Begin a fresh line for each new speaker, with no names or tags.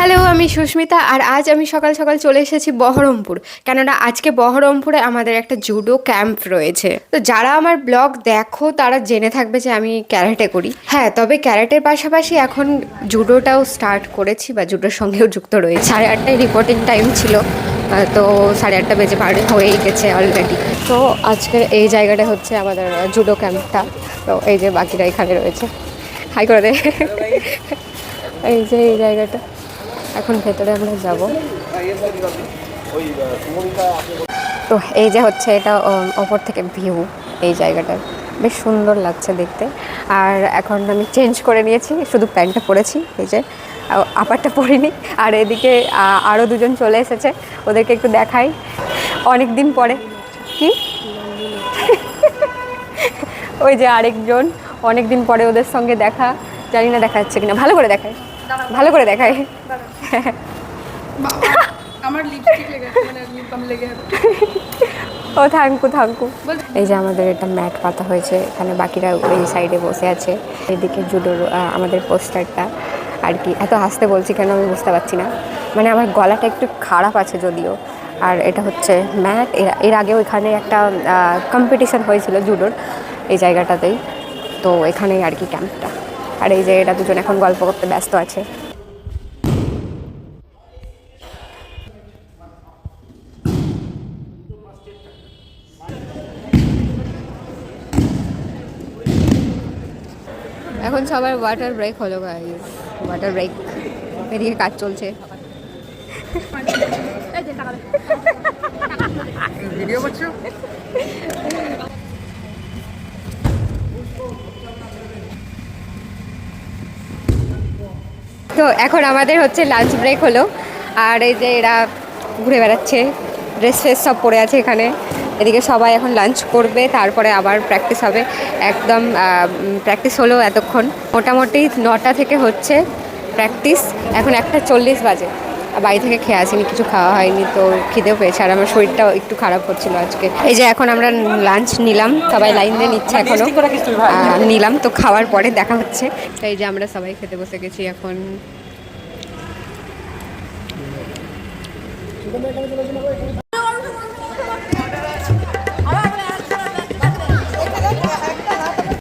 Hello, আমি সুস্মিতা। আর আজ আমি সকাল সকাল চলে এসেছি বহরমপুর, কেননা আজকে বহরমপুরে আমাদের একটা জুডো ক্যাম্প রয়েছে। তো যারা আমার ব্লগ দেখো তারা জেনে থাকবে যে আমি ক্যারাটে করি। হ্যাঁ, তবে ক্যারাটের পাশাপাশি এখন জুডোটাও স্টার্ট করেছি বা জুডোর সঙ্গেও যুক্ত রয়েছে। 8:30টায় রিপোর্টিং টাইম ছিল, তো 8:30 বেজে পার হয়েই গেছে অলরেডি। তো আজকের এই জায়গাটা হচ্ছে আমাদের জুডো ক্যাম্পটা। তো এই যে বাকিরা এখানে রয়েছে, হাই করে দে। এই যে এই জায়গাটা, এখন ভেতরে আমরা যাব। তো এই যে হচ্ছে এটা ওপর থেকে ভিউ, এই জায়গাটা বেশ সুন্দর লাগছে দেখতে। আর এখন আমি চেঞ্জ করে নিয়েছি, শুধু প্যান্টটা পরেছি, এই যে আপারটা পরিনি। আর এদিকে আরও দুজন চলে এসেছে, ওদেরকে একটু দেখাই। অনেক দিন পরে কি ওই যে আরেকজন, অনেক দিন পরে ওদের সঙ্গে দেখা। জানি না দেখা যাচ্ছে কিনা, ভালো করে দেখায়, ভালো করে দেখায়।
আমার লিপস্টিক লেগে আছে, মানে লিপ বাম লেগে আছে।
ও থ্যাংকু থ্যাংকু। এই যে আমাদের এটা ম্যাট পাতা হয়েছে, এখানে বাকিরা ওই সাইডে বসে আছে। এদিকে জুডোর আমাদের পোস্টারটা আর কি। এত হাসতে বলছি কেন আমি বুঝতে পারছি না, মানে আমার গলাটা একটু খারাপ আছে যদিও। আর এটা হচ্ছে ম্যাট। এর আগেও এখানে একটা কম্পিটিশন হয়েছিল জুডোর এই জায়গাটাতেই, তো এখানেই আর কি ক্যাম্পটা। আর এই যে এরা দুজন এখন গল্প করতে ব্যস্ত আছে। এখন সবার ওয়াটার ব্রেক হলো, গাইস ওয়াটার ব্রেক। এদিকে কাজ চলছে।
ভিডিও করছো?
তো এখন আমাদের হচ্ছে লাঞ্চ ব্রেক হলো। আর এই যে এরা ঘুরে বেড়াচ্ছে, ড্রেস ফ্রেস সব পরে আছে এখানে। এদিকে সবাই এখন লাঞ্চ করবে, তারপরে আবার প্র্যাকটিস হবে। একদম প্র্যাকটিস হলো এতক্ষণ, মোটামুটি 9টা থেকে হচ্ছে প্র্যাকটিস। এখন 1:40 বাজে। বাড়ি থেকে খেয়ে আসিনি, কিছু খাওয়া হয়নি, তো খিদেও পেয়েছে। আর আমার শরীরটাও একটু খারাপ হচ্ছিলো আজকে। এই যে এখন আমরা লাঞ্চ নিলাম, সবাই লাইন দিয়ে নিচ্ছে এখনও। নিলাম, তো খাওয়ার পরে দেখা হচ্ছে। এই যে আমরা সবাই খেতে বসে গেছি এখন।